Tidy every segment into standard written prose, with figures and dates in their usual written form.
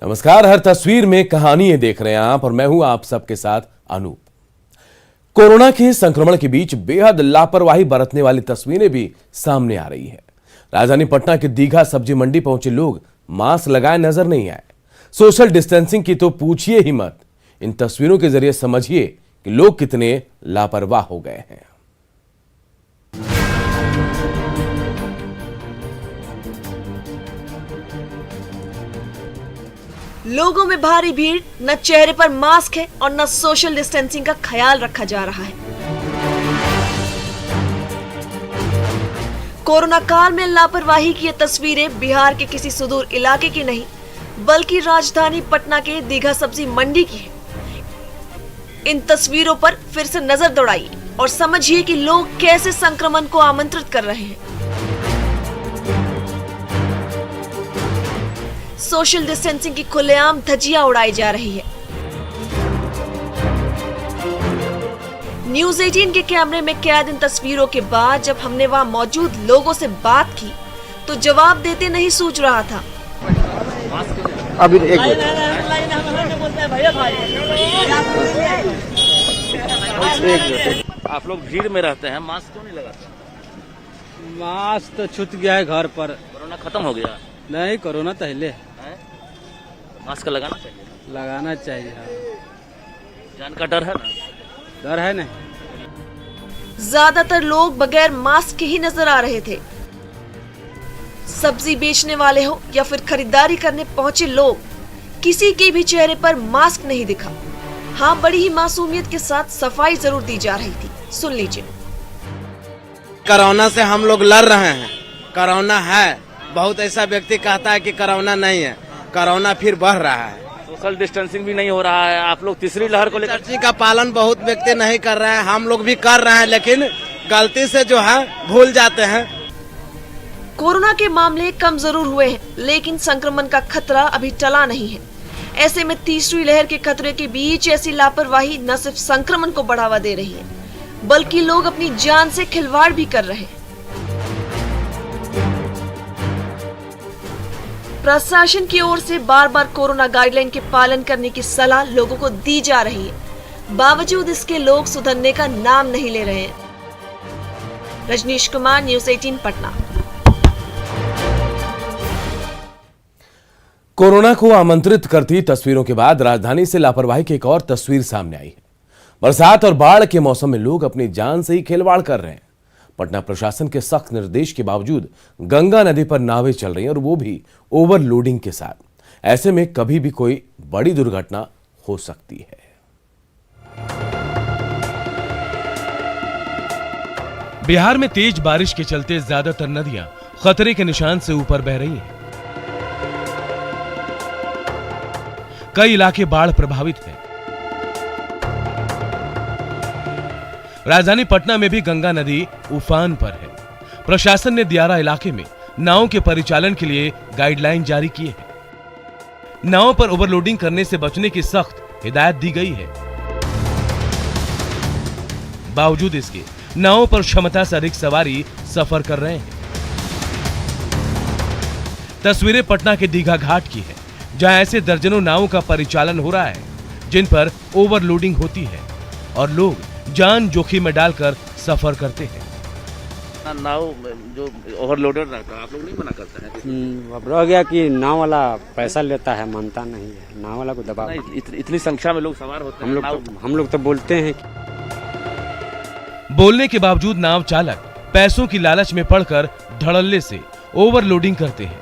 नमस्कार। हर तस्वीर में कहानियां देख रहे हैं आप और मैं हूं आप सबके साथ अनूप। कोरोना के संक्रमण के बीच बेहद लापरवाही बरतने वाली तस्वीरें भी सामने आ रही है। राजधानी पटना के दीघा सब्जी मंडी पहुंचे लोग मास्क लगाए नजर नहीं आए। सोशल डिस्टेंसिंग की तो पूछिए ही मत। इन तस्वीरों के जरिए समझिए कि लोग कितने लापरवाह हो गए हैं। लोगों में भारी भीड़, न चेहरे पर मास्क है और न सोशल डिस्टेंसिंग का ख्याल रखा जा रहा है। कोरोना काल में लापरवाही की ये तस्वीरें बिहार के किसी सुदूर इलाके की नहीं, बल्कि राजधानी पटना के दीघा सब्जी मंडी की है। इन तस्वीरों पर फिर से नजर दौड़ाइए और समझिए कि लोग कैसे संक्रमण को आमंत्रित कर रहे हैं। सोशल डिस्टेंसिंग की खुलेआम धज्जियां उड़ाई जा रही है। न्यूज़ 18 के कैमरे में कैद इन तस्वीरों के बाद जब हमने वहां मौजूद लोगों से बात की तो जवाब देते नहीं सूझ रहा था। अभी एक आप लोग भीड़ में रहते हैं, मास्क क्यों नहीं लगाते? मास्क तो छूट गया है घर पर। कोरोना खत्म हो गया? नहीं, कोरोना पहले है। मास्क लगाना चाहिए। लगाना चाहिए। हाँ। जान का डर है ना? डर है नहीं। ज्यादातर लोग बगैर मास्क के ही नजर आ रहे थे। सब्जी बेचने वाले हो या फिर खरीदारी करने पहुंचे लोग, किसी के भी चेहरे पर मास्क नहीं दिखा। हाँ, बड़ी ही मासूमियत के साथ सफाई जरूर दी जा रही थी। सुन लीजिए। कोरोना से हम लोग लड़ रहे हैं। कोरोना है, बहुत ऐसा व्यक्ति कहता है कि कोरोना नहीं है, कोरोना फिर बढ़ रहा है। सोशल डिस्टेंसिंग भी नहीं हो रहा है। आप लोग तीसरी लहर को लेकर का पालन बहुत व्यक्ति नहीं कर रहे हैं, हम लोग भी कर रहे हैं, लेकिन गलती से जो है भूल जाते हैं। कोरोना के मामले कम जरूर हुए हैं, लेकिन संक्रमण का खतरा अभी टला नहीं है। ऐसे में तीसरी लहर के खतरे के बीच ऐसी लापरवाही न सिर्फ संक्रमण को बढ़ावा दे रही है, बल्कि लोग अपनी जान से खिलवाड़ भी कर रहे हैं। प्रशासन की ओर से बार बार कोरोना गाइडलाइन के पालन करने की सलाह लोगों को दी जा रही है। बावजूद इसके लोग सुधरने का नाम नहीं ले रहे हैं। रजनीश कुमार, न्यूज़ 18 पटना। कोरोना को आमंत्रित करती तस्वीरों के बाद राजधानी से लापरवाही की एक और तस्वीर सामने आई है। बरसात और बाढ़ के मौसम में लोग अपनी जान से ही खिलवाड़ कर रहे हैं। पटना प्रशासन के सख्त निर्देश के बावजूद गंगा नदी पर नावें चल रही हैं और वो भी ओवरलोडिंग के साथ। ऐसे में कभी भी कोई बड़ी दुर्घटना हो सकती है। बिहार में तेज बारिश के चलते ज्यादातर नदियां खतरे के निशान से ऊपर बह रही हैं। कई इलाके बाढ़ प्रभावित हैं। राजधानी पटना में भी गंगा नदी उफान पर है। प्रशासन ने दियारा इलाके में नावों के परिचालन के लिए गाइडलाइन जारी की है। नावों पर ओवरलोडिंग करने से बचने की सख्त हिदायत दी गई है। बावजूद इसके नावों पर क्षमता से अधिक सवारी सफर कर रहे हैं। तस्वीरें पटना के दीघा घाट की है, जहां ऐसे दर्जनों नावों का परिचालन हो रहा है जिन पर ओवरलोडिंग होती है और लोग जान जोखिम में डालकर सफर करते हैं। नाव जो ओवरलोडेड रहता है, आप लोग नहीं मना करते हैं? अब रह गया कि नाव वाला पैसा लेता है, मानता नहीं है। नाव वाला को दबाव। इतनी संख्या में लोग सवार होते हैं। हम लोग तो बोलते हैं। बोलने के बावजूद नाव चालक पैसों की लालच में पड़कर धड़ल्ले से ओवरलोडिंग करते हैं।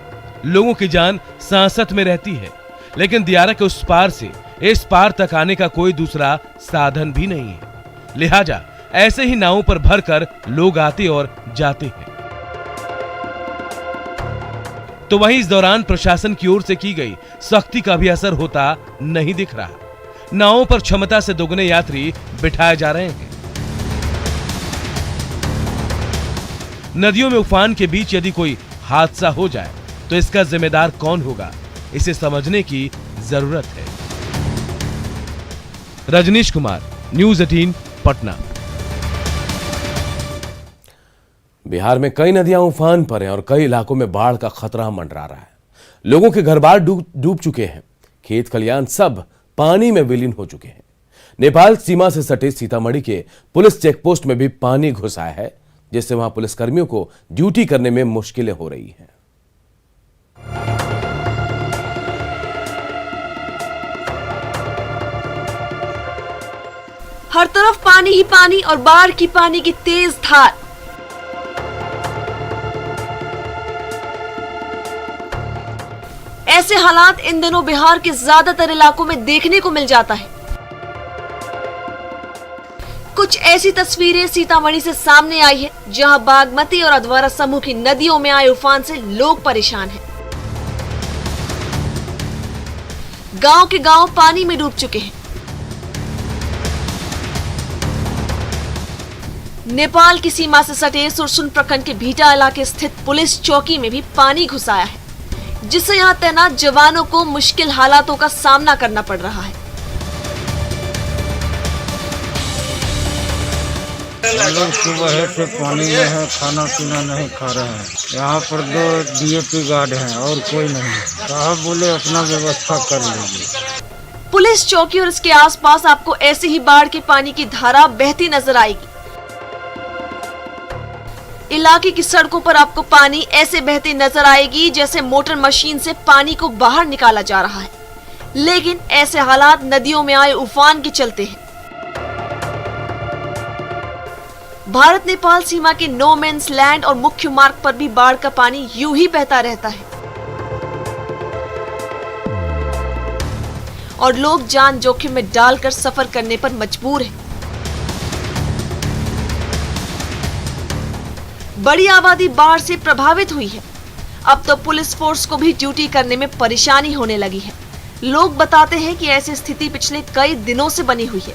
लोगों की जान सांसत में रहती है, लेकिन दियारा के उस पार से इस पार तक आने का कोई दूसरा साधन भी नहीं है। लिहाजा ऐसे ही नावों पर भरकर लोग आते और जाते हैं। तो वहीं इस दौरान प्रशासन की ओर से की गई सख्ती का भी असर होता नहीं दिख रहा। नावों पर क्षमता से दोगुने यात्री बिठाए जा रहे हैं। नदियों में उफान के बीच यदि कोई हादसा हो जाए तो इसका जिम्मेदार कौन होगा, इसे समझने की जरूरत है। रजनीश कुमार, न्यूज़ 18 पटना। बिहार में कई नदियां उफान पर हैं और कई इलाकों में बाढ़ का खतरा मंडरा रहा है। लोगों के घर बार डूब चुके हैं। खेत खलियान सब पानी में विलीन हो चुके हैं। नेपाल सीमा से सटे सीतामढ़ी के पुलिस चेकपोस्ट में भी पानी घुस आया है, जिससे वहां पुलिसकर्मियों को ड्यूटी करने में मुश्किलें हो रही हैं। हर तरफ पानी ही पानी और बाढ़ की पानी की तेज धार। ऐसे हालात इन दिनों बिहार के ज्यादातर इलाकों में देखने को मिल जाता है। कुछ ऐसी तस्वीरें सीतामढ़ी से सामने आई है, जहां बागमती और अधवारा समूह की नदियों में आए उफान से लोग परेशान हैं। गांव के गांव पानी में डूब चुके हैं। नेपाल की सीमा से सटे सुरसुन प्रखंड के भीटा इलाके स्थित पुलिस चौकी में भी पानी घुस आया है, जिससे यहां तैनात जवानों को मुश्किल हालातों का सामना करना पड़ रहा है। हम लोग सुबह से पानी में है, खाना पीना नहीं खा रहे हैं। यहाँ पर 2 DAP गार्ड हैं और कोई नहीं। साहब बोले अपना व्यवस्था कर लीजिए। पुलिस चौकी और इसके आसपास आपको ऐसे ही बाढ़ के पानी की धारा बहती नजर आएगी। इलाके की सड़कों पर आपको पानी ऐसे बहती नजर आएगी जैसे मोटर मशीन से पानी को बाहर निकाला जा रहा है। लेकिन ऐसे हालात नदियों में आए उफान के चलते हैं। भारत नेपाल सीमा के नो मैन्स लैंड और मुख्य मार्ग पर भी बाढ़ का पानी यूं ही बहता रहता है और लोग जान जोखिम में डालकर सफर करने पर मजबूर हैं। बड़ी आबादी बाढ़ से प्रभावित हुई है। अब तो पुलिस फोर्स को भी ड्यूटी करने में परेशानी होने लगी है। लोग बताते हैं कि ऐसी स्थिति पिछले कई दिनों से बनी हुई है,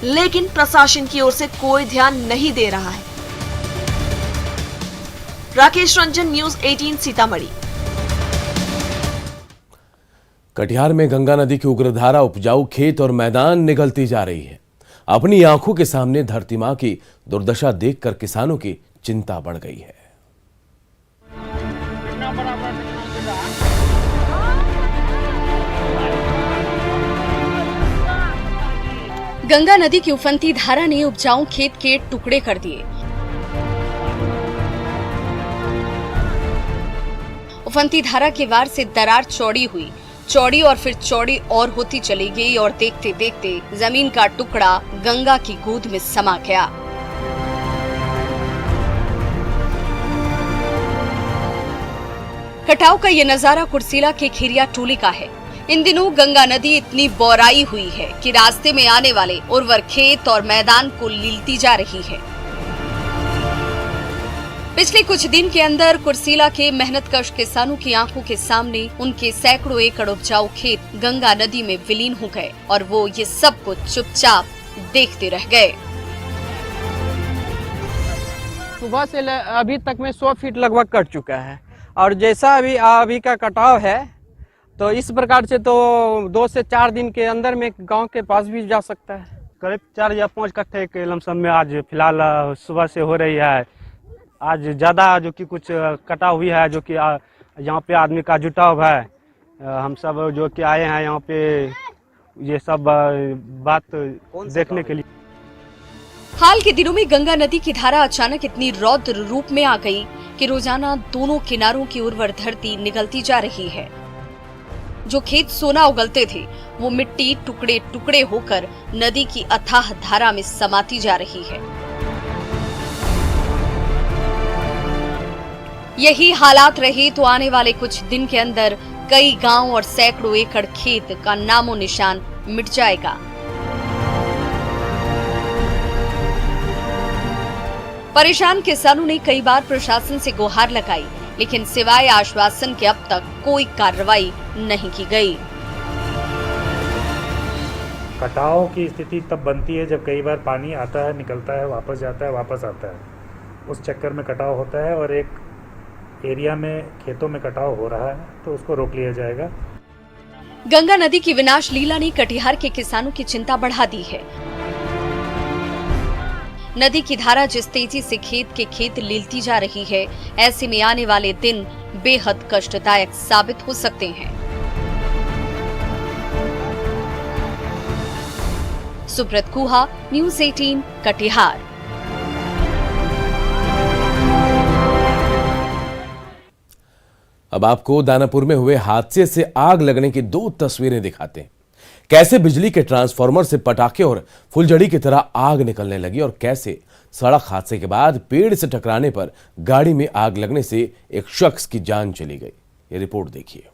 लेकिन प्रशासन की ओर से कोई ध्यान नहीं दे रहा है। राकेश रंजन, न्यूज़ 18 सीतामढ़ी। कटिहार में गंगा नदी की उग्रधारा उपजाऊ खेत और मैदान निगलती जा रही है। अपनी आंखों के सामने धरती मां की दुर्दशा देखकर किसानों की चिंता बढ़ गई है। गंगा नदी की उफनती धारा ने उपजाऊ खेत के टुकड़े कर दिए। उफनती धारा के वार से दरार चौड़ी हुई, चौड़ी और फिर चौड़ी और होती चली गई और देखते देखते जमीन का टुकड़ा गंगा की गोद में समा गया। कटाव का ये नजारा कुर्सीला के खिरिया टोली का है। इन दिनों गंगा नदी इतनी बौराई हुई है कि रास्ते में आने वाले उर्वर खेत और मैदान को लीलती जा रही है। पिछले कुछ दिन के अंदर कुर्सीला के मेहनतकश किसानों की आंखों के सामने उनके सैकड़ों एकड़ उपजाऊ खेत गंगा नदी में विलीन हो गए और वो ये सब कुछ चुपचाप देखते रह गए। सुबह से अभी तक में 100 फीट लगभग कट चुका है और जैसा अभी का कटाव है तो इस प्रकार से तो 2 से 4 दिन के अंदर में गांव के पास भी जा सकता है। करीब 4 या 5 कट्ठे के लमसम में आज फिलहाल सुबह से हो रही है। आज ज़्यादा जो कि कुछ कटा हुई है, जो कि यहाँ पे आदमी का जुटाव है। हम सब जो कि आए हैं यहाँ पे ये सब बात देखने के लिए। हाल के दिनों में गंगा नदी की धारा अचानक इतनी रौद्र रूप में आ गई कि रोजाना दोनों किनारों की उर्वर धरती निगलती जा रही है। जो खेत सोना उगलते थे वो मिट्टी टुकड़े टुकड़े होकर नदी की अथाह धारा में समाती जा रही है। यही हालात रहे तो आने वाले कुछ दिन के अंदर कई गांव और सैकड़ों एकड़ खेत का नामो निशान मिट जाएगा। परेशान किसानों ने कई बार प्रशासन से गुहार लगाई, लेकिन सिवाय आश्वासन के अब तक कोई कार्रवाई नहीं की गई। कटाव की स्थिति तब बनती है जब कई बार पानी आता है, निकलता है, वापस जाता है, वापस आता है। उस चक्कर में कटाव होता है और एक एरिया में खेतों में कटाव हो रहा है तो उसको रोक लिया जाएगा। गंगा नदी की विनाश लीला ने कटिहार के किसानों की चिंता बढ़ा दी है। नदी की धारा जिस तेजी से खेत के खेत लीलती जा रही है, ऐसे में आने वाले दिन बेहद कष्टदायक साबित हो सकते हैं। सुब्रत कुहा, न्यूज 18 कटिहार। अब आपको दानापुर में हुए हादसे से आग लगने की 2 तस्वीरें दिखाते हैं। कैसे बिजली के ट्रांसफार्मर से पटाखे और फुलझड़ी की तरह आग निकलने लगी और कैसे सड़क हादसे के बाद पेड़ से टकराने पर गाड़ी में आग लगने से एक शख्स की जान चली गई। ये रिपोर्ट देखिए।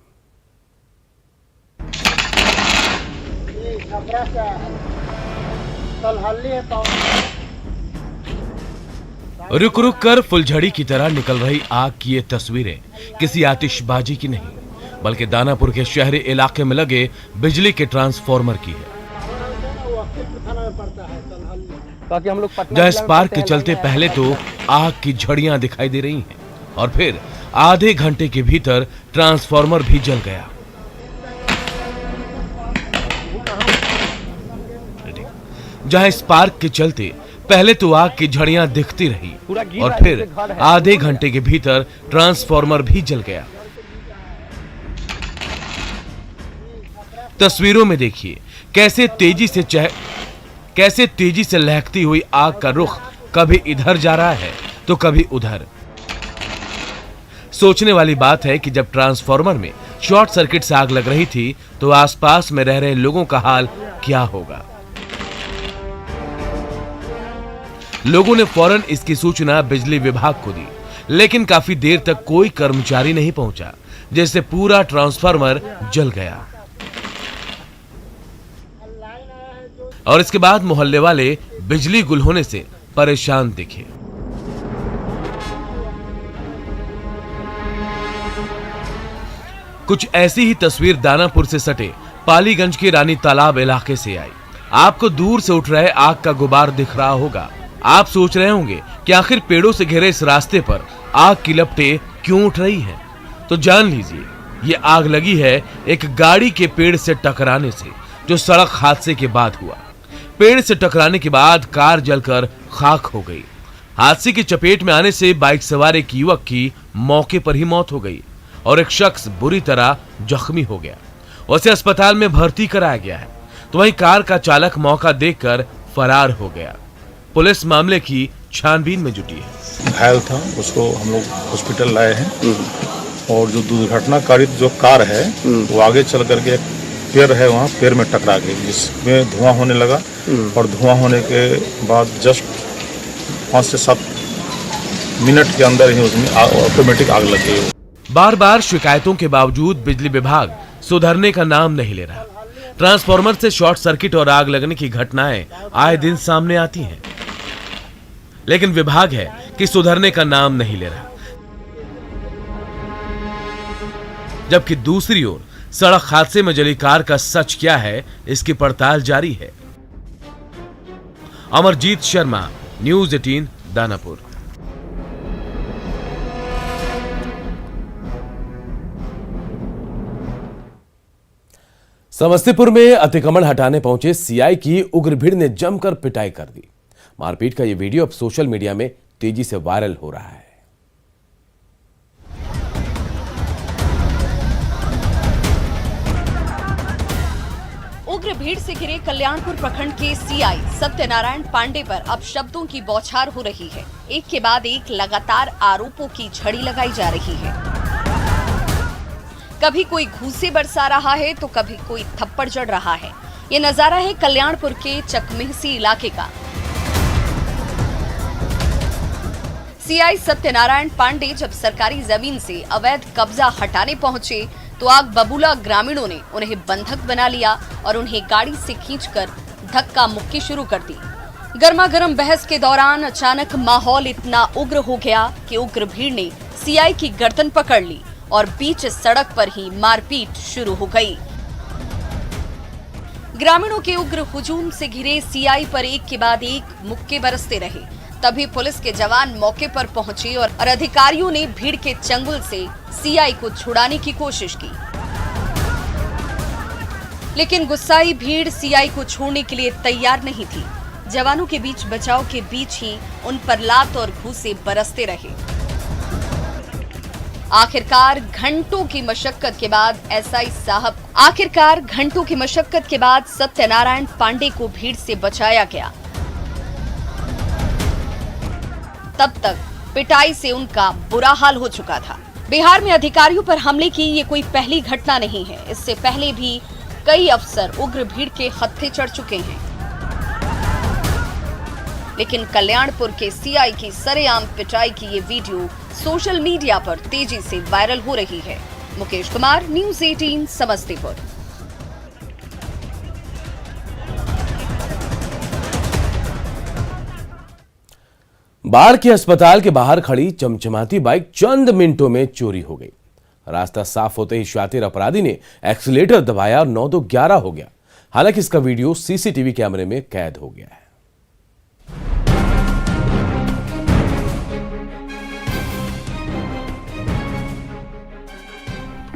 रुक रुक कर फुलझड़ी की तरह निकल रही आग की ये तस्वीरें किसी आतिशबाजी की नहीं, बल्कि दानापुर के शहरी इलाके में लगे बिजली के ट्रांसफार्मर की है। जहां स्पार्क के चलते पहले तो आग की झड़ियां दिखाई दे रही हैं और फिर आधे घंटे के भीतर ट्रांसफार्मर भी जल गया। जहां स्पार्क के चलते पहले तो आग की झड़ियां दिखती रही और फिर आधे घंटे के भीतर ट्रांसफार्मर भी जल गया। तस्वीरों में देखिए कैसे तेजी से लहकती हुई आग का रुख कभी इधर जा रहा है तो कभी उधर। सोचने वाली बात है कि जब ट्रांसफार्मर में शॉर्ट सर्किट से आग लग रही थी तो आसपास में रह रहे लोगों का हाल क्या होगा। लोगों ने फौरन इसकी सूचना बिजली विभाग को दी, लेकिन काफी देर तक कोई कर्मचारी नहीं पहुंचा, जिससे पूरा ट्रांसफार्मर जल गया। और इसके बाद मोहल्ले वाले बिजली गुल होने से परेशान दिखे। कुछ ऐसी ही तस्वीर दानापुर से सटे पालीगंज के रानी तालाब इलाके से आई। आपको दूर से उठ रहे आग का गुबार दिख रहा होगा। आप सोच रहे होंगे कि आखिर पेड़ों से घिरे इस रास्ते पर आग की लपटें क्यों उठ रही हैं? तो जान लीजिए, ये आग लगी है एक गाड़ी के पेड़ से टकराने से, जो सड़क हादसे के बाद हुआ। पेड़ से टकराने के बाद कार जलकर खाक हो गई। हादसे की चपेट में आने से बाइक सवार एक युवक की मौके पर ही मौत हो गई और एक शख्स बुरी तरह जख्मी हो गया। उसे अस्पताल में भर्ती कराया गया है, तो वहीं कार का चालक मौका देखकर फरार हो गया। पुलिस मामले की छानबीन में जुटी है। घायल था, उसको हम लोग हॉस्पिटल लाए हैं और जो दुर्घटनाकारित जो कार है वो आगे चल करके एक पेड़ है, वहाँ पेड़ में टकरा गई, जिसमें धुआं होने लगा और धुआं होने के बाद जस्ट 5 से 7 मिनट के अंदर ही उसमें ऑटोमेटिक आग लग गई। बार बार शिकायतों के बावजूद बिजली विभाग सुधरने का नाम नहीं ले रहा। ट्रांसफार्मर से शॉर्ट सर्किट और आग लगने की घटनाएं आए दिन सामने आती हैं, लेकिन विभाग है कि सुधरने का नाम नहीं ले रहा। जबकि दूसरी ओर सड़क हादसे में जली कार का सच क्या है, इसकी पड़ताल जारी है। अमरजीत शर्मा, न्यूज 18 दानापुर। समस्तीपुर में अतिक्रमण हटाने पहुंचे सीआई की उग्र भीड़ ने जमकर पिटाई कर दी। मारपीट का यह वीडियो अब सोशल मीडिया में तेजी से वायरल हो रहा है। उग्र भीड़ से घिरे कल्याणपुर प्रखंड के सीआई सत्यनारायण पांडे पर अब शब्दों की बौछार हो रही है। एक के बाद एक लगातार आरोपों की झड़ी लगाई जा रही है। कभी कोई घूंसे बरसा रहा है तो कभी कोई थप्पड़ जड़ रहा है। ये नजारा है कल्याणपुर के चकमेहसी इलाके का। सीआई सत्यनारायण पांडे जब सरकारी जमीन से अवैध कब्जा हटाने पहुंचे तो आग बबूला ग्रामीणों ने उन्हें बंधक बना लिया और उन्हें गाड़ी से खींचकर धक्का मुक्की शुरू कर दी। गर्मागर्म बहस के दौरान अचानक माहौल इतना उग्र हो गया कि उग्र भीड़ ने सीआई की गर्दन पकड़ ली और बीच सड़क पर ही मारपीट शुरू हो गई। ग्रामीणों के उग्र हुजूम से घिरे सीआई पर एक के बाद एक मुक्के बरसते रहे। तभी पुलिस के जवान मौके पर पहुंचे और अधिकारियों ने भीड़ के चंगुल से सीआई को छुड़ाने की कोशिश की, लेकिन गुस्साई भीड़ सीआई को छोड़ने के लिए तैयार नहीं थी। जवानों के बीच बचाव के बीच ही उन पर लात और घूंसे बरसते रहे। आखिरकार घंटों की मशक्कत के बाद सत्यनारायण पांडे को भीड़ से बचाया गया। तब तक पिटाई से उनका बुरा हाल हो चुका था। बिहार में अधिकारियों पर हमले की ये कोई पहली घटना नहीं है। इससे पहले भी कई अफसर उग्र भीड़ के हत्थे चढ़ चुके हैं, लेकिन कल्याणपुर के सीआई की सरेआम पिटाई की ये वीडियो सोशल मीडिया पर तेजी से वायरल हो रही है। मुकेश कुमार, न्यूज़ 18 समस्तीपुर। बाढ़ के अस्पताल के बाहर खड़ी चमचमाती बाइक चंद मिनटों में चोरी हो गई। रास्ता साफ होते ही शातिर अपराधी ने एक्सीलेटर दबाया और 9 तो 11 हो गया। हालांकि इसका वीडियो सीसीटीवी कैमरे में कैद हो गया है।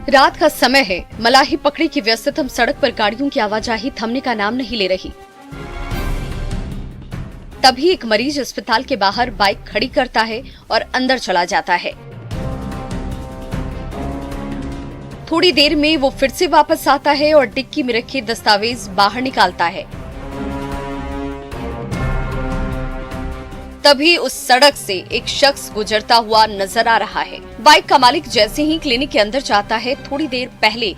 रात का समय है। मलाही पकड़ी की व्यस्ततम सड़क पर गाड़ियों की आवाजाही थमने का नाम नहीं ले रही। तभी एक मरीज अस्पताल के बाहर बाइक खड़ी करता है और अंदर चला जाता है। थोड़ी देर में वो फिर से वापस आता है और डिक्की में रखे दस्तावेज बाहर निकालता है। तभी उस सड़क से एक शख्स गुजरता हुआ नजर आ रहा है। बाइक का मालिक जैसे ही क्लिनिक के अंदर जाता है, थोड़ी देर पहले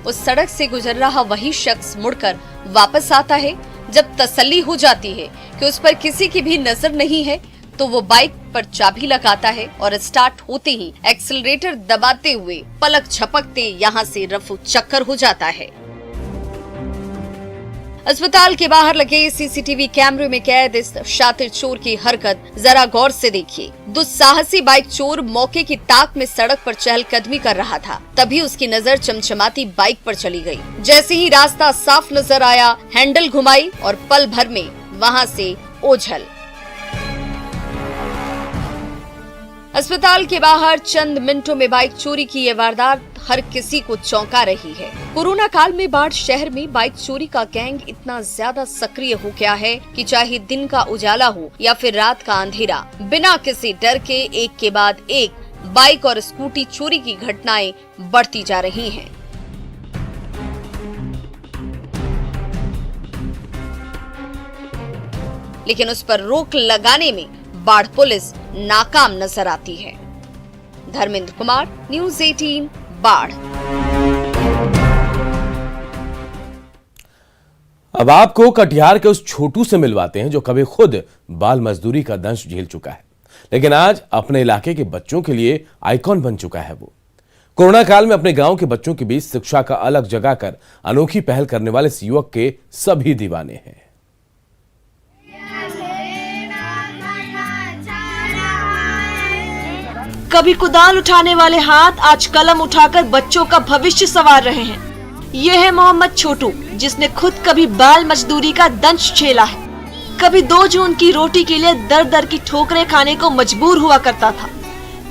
उस सड़क से गुजर रहा वही शख्स मुड़कर वापस आता है। जब तसल्ली हो जाती है कि उस पर किसी की भी नजर नहीं है, तो वो बाइक पर चाबी लगाता है और स्टार्ट होते ही एक्सीलरेटर दबाते हुए पलक झपकते यहाँ से रफू चक्कर हो जाता है। अस्पताल के बाहर लगे सीसीटीवी कैमरे में कैद इस शातिर चोर की हरकत जरा गौर से देखिए। दुस्साहसी बाइक चोर मौके की ताक में सड़क पर चहलकदमी कर रहा था। तभी उसकी नजर चमचमाती बाइक पर चली गई। जैसे ही रास्ता साफ नजर आया, हैंडल घुमाई और पल भर में वहां से ओझल। अस्पताल के बाहर चंद मिनटों में बाइक चोरी की ये वारदात हर किसी को चौंका रही है। कोरोना काल में बाढ़ शहर में बाइक चोरी का गैंग इतना ज्यादा सक्रिय हो गया है कि चाहे दिन का उजाला हो या फिर रात का अंधेरा, बिना किसी डर के एक के बाद एक बाइक और स्कूटी चोरी की घटनाएं बढ़ती जा रही हैं। लेकिन उस पर रोक लगाने में बाढ़ पुलिस नाकाम नजर आती है। धर्मेंद्र कुमार, न्यूज़ 18 बाढ़। अब आपको कटिहार के उस छोटू से मिलवाते हैं जो कभी खुद बाल मजदूरी का दंश झेल चुका है, लेकिन आज अपने इलाके के बच्चों के लिए आइकॉन बन चुका है। वो कोरोना काल में अपने गांव के बच्चों के बीच शिक्षा का अलग जगाकर अनोखी पहल करने वाले इस युवक के सभी दीवाने हैं। कभी कुदाल उठाने वाले हाथ आज कलम उठाकर बच्चों का भविष्य संवार रहे हैं। ये है मोहम्मद छोटू, जिसने खुद कभी बाल मजदूरी का दंश झेला है। कभी 2 जून की रोटी के लिए दर दर की ठोकरें खाने को मजबूर हुआ करता था,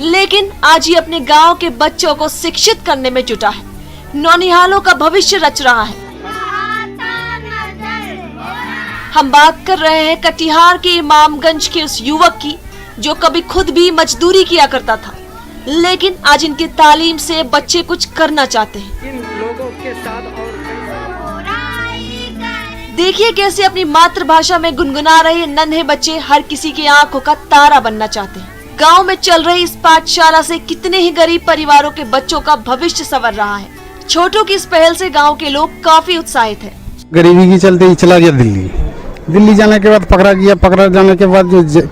लेकिन आज ये अपने गांव के बच्चों को शिक्षित करने में जुटा है। नौनिहालों का भविष्य रच रहा है। हम बात कर रहे हैं कटिहार के इमामगंज के उस युवक की जो कभी खुद भी मजदूरी किया करता था, लेकिन आज इनकी तालीम से बच्चे कुछ करना चाहते हैं। इन लोगों के साथ और देखिए कैसे अपनी मातृभाषा में गुनगुना रहे नन्हे बच्चे हर किसी की आंखों का तारा बनना चाहते हैं। गांव में चल रही इस पाठशाला से कितने ही गरीब परिवारों के बच्चों का भविष्य संवर रहा है। छोटू की इस पहल से गांव के लोग काफी उत्साहित हैं। गरीबी की चलते ही चला गया दिल्ली जाने के बाद पकड़ा गया। पकड़ा जाने के बाद जो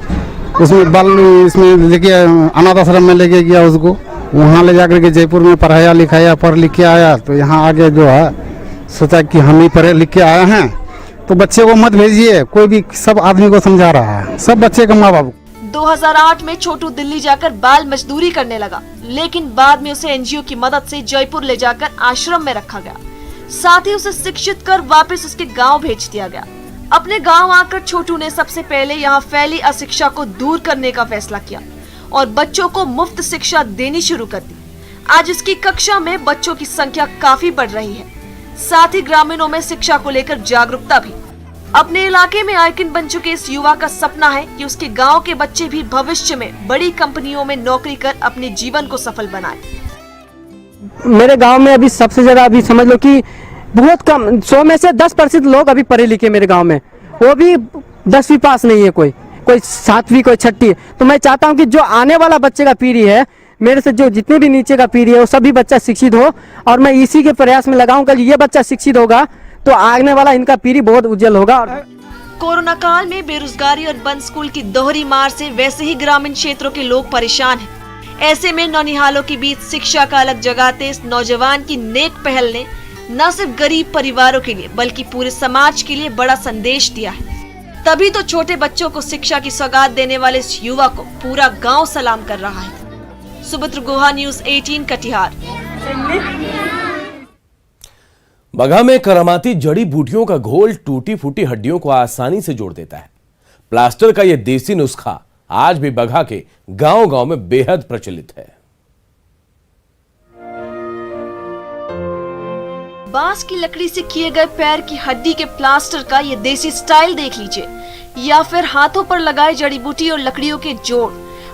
उसमें बाल इसमें लेके अनाथ आश्रम में लेके गया उसको, वहाँ ले जाकर के जयपुर में पढ़ाया लिखाया, पढ़ लिख के आया। तो यहाँ आगे जो है सोचा कि हम ही पढ़े लिख के आए हैं, तो बच्चे को मत भेजिए। कोई भी सब आदमी को समझा रहा है, सब बच्चे का माँ बाप। 2008 में छोटू दिल्ली जाकर बाल मजदूरी करने लगा, लेकिन बाद में उसे एनजीओ की मदद से जयपुर ले जाकर आश्रम में रखा गया। साथ ही उसे शिक्षित कर वापस उसके गाँव भेज दिया गया। अपने गांव आकर छोटू ने सबसे पहले यहाँ फैली अशिक्षा को दूर करने का फैसला किया और बच्चों को मुफ्त शिक्षा देनी शुरू कर दी। आज उसकी कक्षा में बच्चों की संख्या काफी बढ़ रही है। साथ ही ग्रामीणों में शिक्षा को लेकर जागरूकता भी। अपने इलाके में आइकन बन चुके इस युवा का सपना है कि उसके गांव के बच्चे भी भविष्य में बड़ी कंपनियों में नौकरी कर अपने जीवन को सफल बनाए। मेरे गांव में अभी सबसे ज्यादा अभी समझ लो कि बहुत कम 100 में से 10% लोग अभी पढ़े लिखे मेरे गांव में, वो भी 10वीं पास नहीं है, कोई 7वीं कोई 6ठी। तो मैं चाहता हूं कि जो आने वाला बच्चे का पीढ़ी है, मेरे से जो जितने भी नीचे का पीढ़ी है, वो सभी बच्चा शिक्षित हो, और मैं इसी के प्रयास में लगाऊंगा कि ये बच्चा शिक्षित होगा तो आने वाला इनका पीढ़ी बहुत उज्जवल होगा। कोरोना काल में बेरोजगारी और बंद स्कूल की दोहरी मार से वैसे ही ग्रामीण क्षेत्रों के लोग परेशान हैं। ऐसे में नौनिहालों के बीच शिक्षा का अलग जगाते इस नौजवान की नेक पहल ने न सिर्फ गरीब परिवारों के लिए बल्कि पूरे समाज के लिए बड़ा संदेश दिया है। तभी तो छोटे बच्चों को शिक्षा की सौगात देने वाले इस युवा को पूरा गांव सलाम कर रहा है। सुमित्र गुहा, न्यूज़ 18 कटिहार। बगहा में करामाती जड़ी बूटियों का घोल टूटी फूटी हड्डियों को आसानी से जोड़ देता है। प्लास्टर का यह देसी नुस्खा आज भी बगहा के गांव-गांव में बेहद प्रचलित है। बांस की लकड़ी से किए गए पैर की हड्डी के प्लास्टर का ये देसी स्टाइल देख लीजिए, या फिर हाथों पर लगाए जड़ी बूटी और लकड़ियों के जोड़।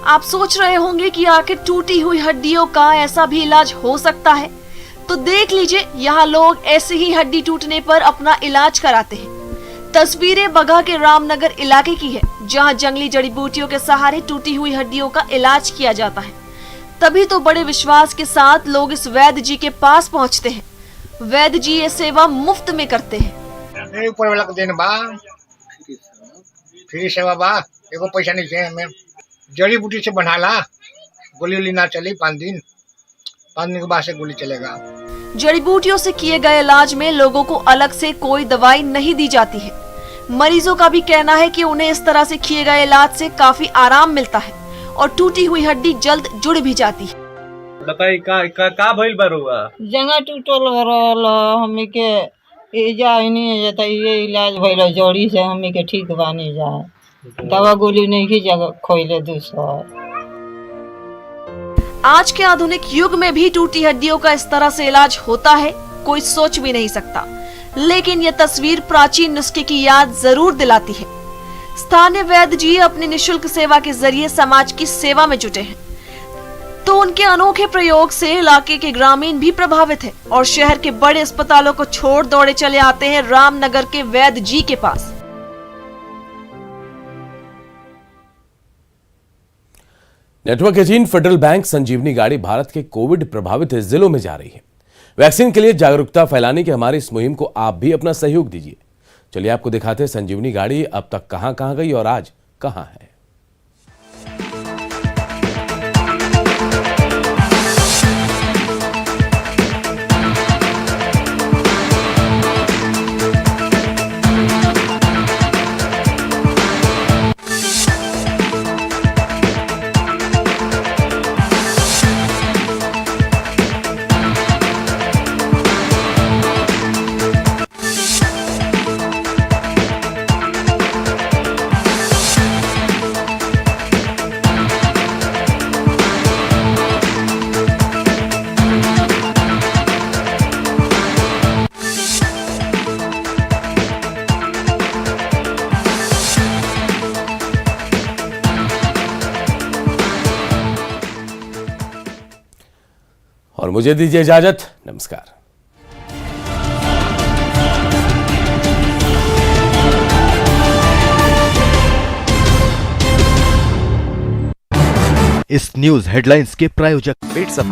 आप सोच रहे होंगे कि आखिर टूटी हुई हड्डियों का ऐसा भी इलाज हो सकता है, तो देख लीजिए, यहाँ लोग ऐसे ही हड्डी टूटने पर अपना इलाज कराते हैं। तस्वीरें बगहा के रामनगर इलाके की है, जहाँ जंगली जड़ी बूटियों के सहारे टूटी हुई हड्डियों का इलाज किया जाता है। तभी तो बड़े विश्वास के साथ लोग इस वैद्य जी के पास पहुँचते हैं। वैद्य जी ये सेवा मुफ्त में करते हैं। ऊपर वाला को देने बा फ्री सेवा बा, एको पैसा नहीं चाहिए हमें। जड़ी बूटी से बनाला, गोली उली ना चली 5 दिन के बाद से गोली चलेगा। जड़ी बूटियों से किए गए इलाज में लोगों को अलग से कोई दवाई नहीं दी जाती है। मरीजों का भी कहना है कि उन्हें इस तरह से किए गए इलाज से काफी आराम मिलता है और टूटी हुई हड्डी जल्द जुड़ भी जाती है। बताई का भइल बरुआ जंगा टूटल रहल, हमी के एजा नहीं जाता, ये इलाज भइल जड़ी से हमी के ठीक बानी जा, दवा गोली नहीं की जगह खोइले दूसर। आज के आधुनिक युग में भी टूटी हड्डियों का इस तरह से इलाज होता है, कोई सोच भी नहीं सकता। लेकिन यह तस्वीर प्राचीन नुस्खे की याद जरूर दिलाती है। स्थानीय वैद्य जी अपनी निशुल्क सेवा के जरिए समाज की सेवा में जुटे हैं, तो उनके अनोखे प्रयोग से इलाके के ग्रामीण भी प्रभावित हैं और शहर के बड़े अस्पतालों को छोड़ दौड़े चले आते हैं रामनगर के वैद्य जी के पास। नेटवर्क 18 फेडरल बैंक संजीवनी गाड़ी भारत के कोविड प्रभावित जिलों में जा रही है। वैक्सीन के लिए जागरूकता फैलाने की हमारी इस मुहिम को आप भी अपना सहयोग दीजिए। चलिए आपको दिखाते हैं संजीवनी गाड़ी अब तक कहां कहां गई और आज कहां है। और मुझे दीजिए इजाजत। नमस्कार। इस न्यूज हेडलाइंस के प्रायोजक पेट सफा